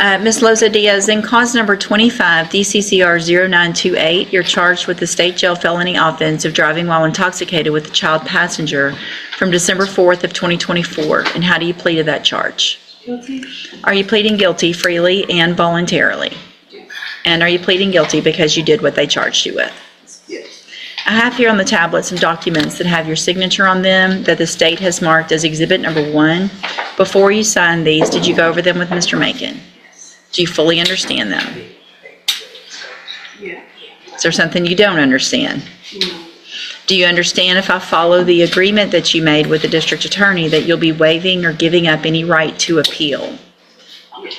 Ms. Loza Diaz, in cause number 25, DCCR 0928, you're charged with the state jail felony offense of driving while intoxicated with a child passenger from December 4th of 2024. And how do you plead to that charge? Guilty. Are you pleading guilty freely and voluntarily? And are you pleading guilty because you did what they charged you with? Yes. I have here on the tablet some documents that have your signature on them that the state has marked as exhibit number 1. Before you sign these, did you go over them with Mr. Macon? Do you fully understand them? Yeah. Is there something you don't understand? No. Do you understand if I follow the agreement that you made with the district attorney that you'll be waiving or giving up any right to appeal?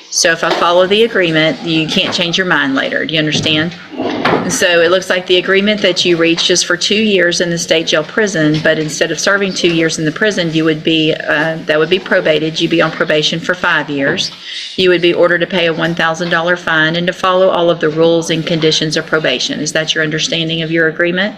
So if I follow the agreement, you can't change your mind later. Do you understand? And so it looks like the agreement that you reached is for 2 years in the state jail prison, but instead of serving 2 years in the prison, you would be, that would be probated. You'd be on probation for 5 years. You would be ordered to pay a $1,000 fine and to follow all of the rules and conditions of probation. Is that your understanding of your agreement?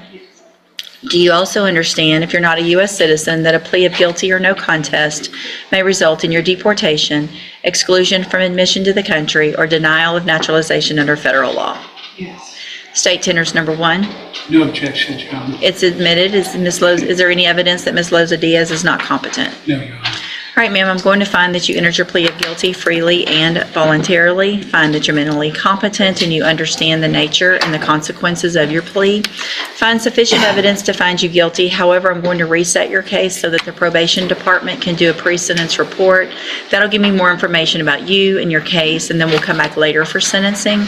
Do you also understand, if you're not a U.S. citizen, that a plea of guilty or no contest may result in your deportation, exclusion from admission to the country, or denial of naturalization under federal law? Yes. State tenders number 1. No objections, Your Honor. It's admitted. Is there any evidence that Ms. Loza Diaz is not competent? No, Your Honor. All right, ma'am, I'm going to find that you entered your plea of guilty freely and voluntarily, find that you're mentally competent and you understand the nature and the consequences of your plea, find sufficient evidence to find you guilty. However, I'm going to reset your case so that the probation department can do a pre-sentence report. That'll give me more information about you and your case, and then we'll come back later for sentencing.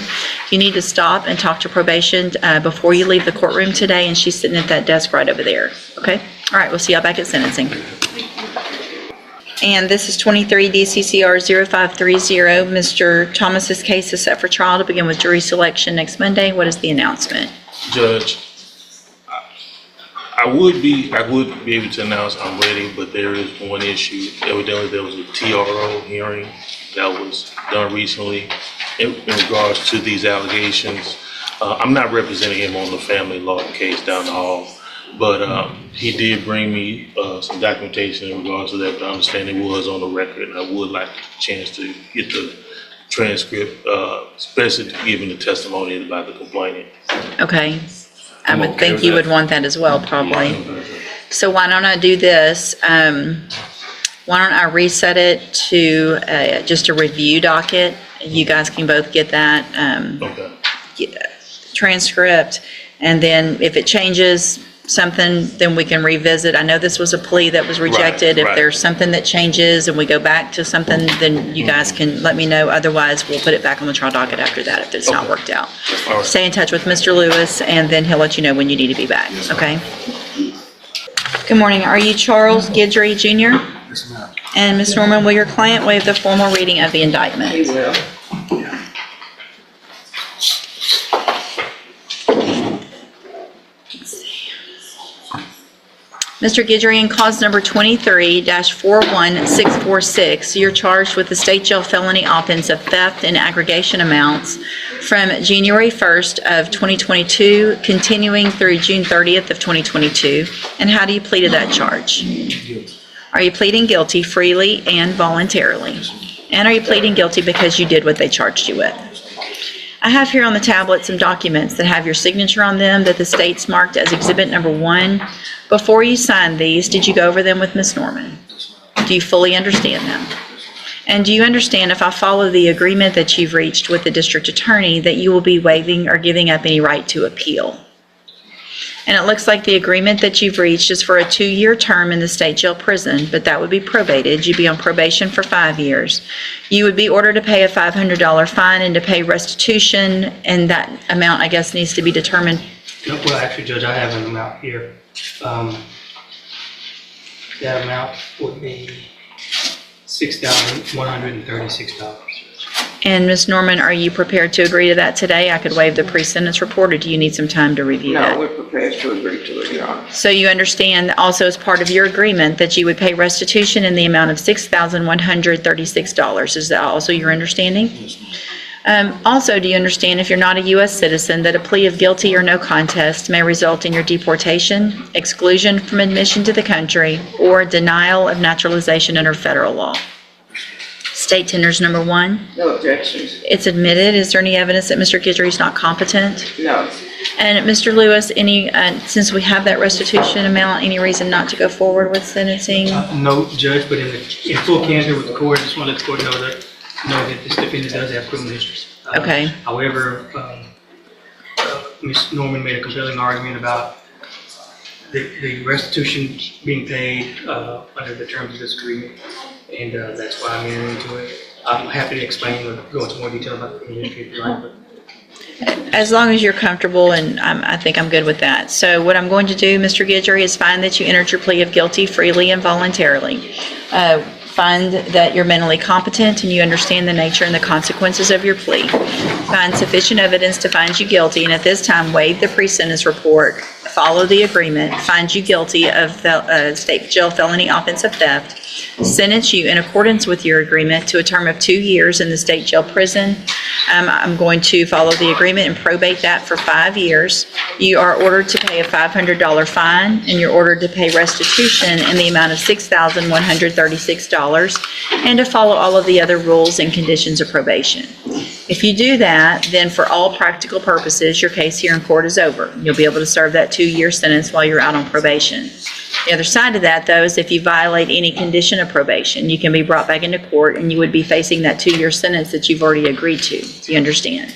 You need to stop and talk to probation before you leave the courtroom today, and she's sitting at that desk right over there, okay? All right, we'll see y'all back at sentencing. And this is 23 DCCR 0530. Mr. Thomas's case is set for trial to begin with jury selection next Monday. What is the announcement? Judge, I would be able to announce I'm ready, but there is one issue. Evidently, there was a TRO hearing that was done recently in regards to these allegations. I'm not representing him on the family law case down the hall, but he did bring me some documentation in regards to that, but I understand it was on the record, and I would like a chance to get the transcript, especially given the testimony about the complainant. Okay. I I'm would okay think with you that. would want that as well, probably. So why don't I do this? Why don't I reset it to just a review docket? You guys can both get that Okay. transcript, and then if it changes something, then we can revisit. I know this was a plea that was rejected. If right. there's something that changes and we go back to something, then you guys can let me know. Otherwise, we'll put it back on the trial docket after that if it's not Okay. worked out. All right. Stay in touch with Mr. Lewis, and then he'll let you know when you need to be back, Yes, okay? Good morning. Are you Charles Guidry Jr.? Yes, ma'am. And Ms. Norman, will your client waive the formal reading of the indictment? He will. Mr. Guidry, in cause number 23-41646, you're charged with the state jail felony offense of theft in aggregation amounts from January 1st of 2022, continuing through June 30th of 2022. And how do you plead to that charge? Guilty. Are you pleading guilty freely and voluntarily? And are you pleading guilty because you did what they charged you with? I have here on the tablet some documents that have your signature on them that the state's marked as exhibit number 1. Before you sign these, did you go over them with Ms. Norman? Do you fully understand them? And do you understand, if I follow the agreement that you've reached with the district attorney, that you will be waiving or giving up any right to appeal? And it looks like the agreement that you've reached is for a 2-year term in the state jail prison, but that would be probated. You'd be on probation for 5 years. You would be ordered to pay a $500 fine and to pay restitution, and that amount, I guess, needs to be determined. Well, actually, Judge, I have an amount here. That amount would be $6,136. And Ms. Norman, are you prepared to agree to that today? I could waive the pre-sentence report, or do you need some time to review No, that? we're prepared to agree to it, Your Honor. So you understand also as part of your agreement that you would pay restitution in the amount of $6,136. Is that also your understanding? Also, do you understand, if you're not a U.S. citizen, that a plea of guilty or no contest may result in your deportation, exclusion from admission to the country, or denial of naturalization under federal law? State tenders number 1. No objections. It's admitted. Is there any evidence that Mr. Guidry is not competent? No. And Mr. Lewis, since we have that restitution amount, any reason not to go forward with sentencing? No, Judge, but in full candor with the court, I just want to let the court know that this defendant does have criminal history. Okay. However, Ms. Norman made a compelling argument about the restitution being paid under the terms of this agreement, and that's why I'm entering into it. I'm happy to explain or go into more detail about the agreement if you like, but As long as you're comfortable, and I think I'm good with that. So what I'm going to do, Mr. Guidry, is find that you entered your plea of guilty freely and voluntarily. Find that you're mentally competent and you understand the nature and the consequences of your plea. Find sufficient evidence to find you guilty, and at this time, waive the pre-sentence report, follow the agreement, find you guilty of state jail felony offensive theft, sentence you in accordance with your agreement to a term of 2 years in the state jail prison. I'm going to follow the agreement and probate that for 5 years. You are ordered to pay a $500 fine, and you're ordered to pay restitution in the amount of $6,136, and to follow all of the other rules and conditions of probation. If you do that, then for all practical purposes, your case here in court is over. You'll be able to serve that 2-year sentence while you're out on probation. The other side of that, though, is if you violate any condition of probation, you can be brought back into court and you would be facing that 2-year sentence that you've already agreed to. Do you understand?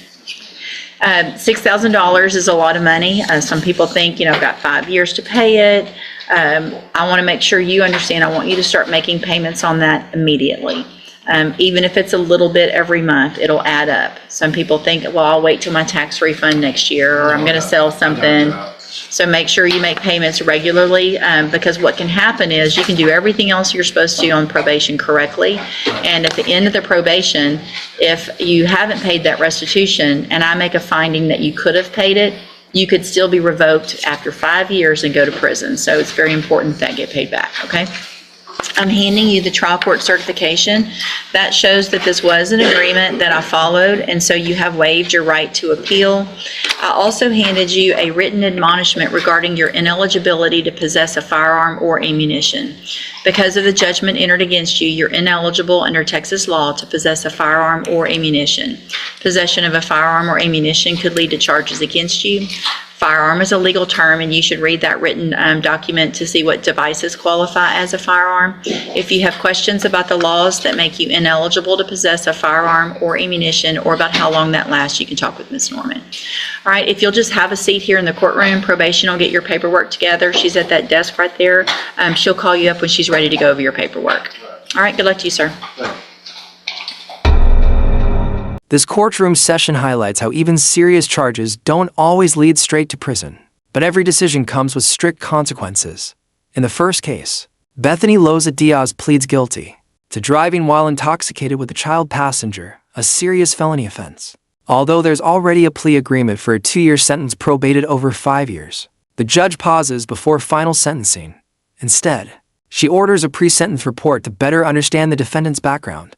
$6,000 is a lot of money. Some people think, I've got 5 years to pay it. I want to make sure you understand. I want you to start making payments on that immediately. Even if it's a little bit every month, it'll add up. Some people think, well, I'll wait till my tax refund next year, or I'm going to sell something. So make sure you make payments regularly, because what can happen is you can do everything else you're supposed to do on probation correctly. And at the end of the probation, if you haven't paid that restitution and I make a finding that you could have paid it, you could still be revoked after 5 years and go to prison. So it's very important that get paid back, okay? I'm handing you the trial court certification. That shows that this was an agreement that I followed, and so you have waived your right to appeal. I also handed you a written admonishment regarding your ineligibility to possess a firearm or ammunition. Because of the judgment entered against you, you're ineligible under Texas law to possess a firearm or ammunition. Possession of a firearm or ammunition could lead to charges against you. Firearm is a legal term, and you should read that written document to see what devices qualify as a firearm. If you have questions about the laws that make you ineligible to possess a firearm or ammunition, or about how long that lasts, you can talk with Ms. Norman. All right, if you'll just have a seat here in the courtroom, probation will get your paperwork together. She's at that desk right there. She'll call you up when she's ready to go over your paperwork. All right, good luck to you, sir. This courtroom session highlights how even serious charges don't always lead straight to prison, but every decision comes with strict consequences. In the first case, Bethany Loza Diaz pleads guilty to driving while intoxicated with a child passenger, a serious felony offense. Although there's already a plea agreement for a 2-year sentence probated over 5 years, the judge pauses before final sentencing. Instead, she orders a pre-sentence report to better understand the defendant's background.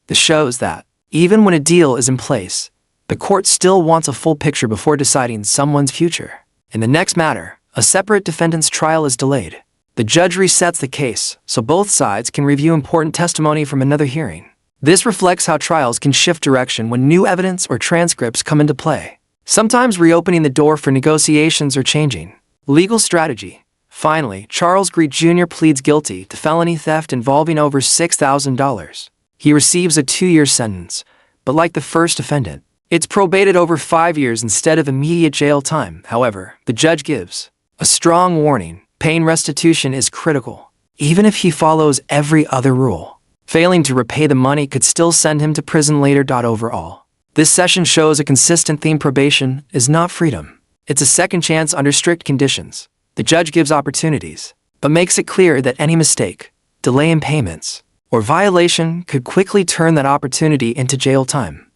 This shows that even when a deal is in place, the court still wants a full picture before deciding someone's future. In the next matter, a separate defendant's trial is delayed. The judge resets the case so both sides can review important testimony from another hearing. This reflects how trials can shift direction when new evidence or transcripts come into play, sometimes reopening the door for negotiations or changing legal strategy. Finally, Charles Greet Jr. pleads guilty to felony theft involving over $6,000. He receives a 2-year sentence, but like the first defendant, it's probated over 5 years instead of immediate jail time. However, the judge gives a strong warning: paying restitution is critical, even if he follows every other rule. Failing to repay the money could still send him to prison later. Overall, this session shows a consistent theme: probation is not freedom. It's a second chance under strict conditions. The judge gives opportunities, but makes it clear that any mistake, delay in payments, or violation could quickly turn that opportunity into jail time.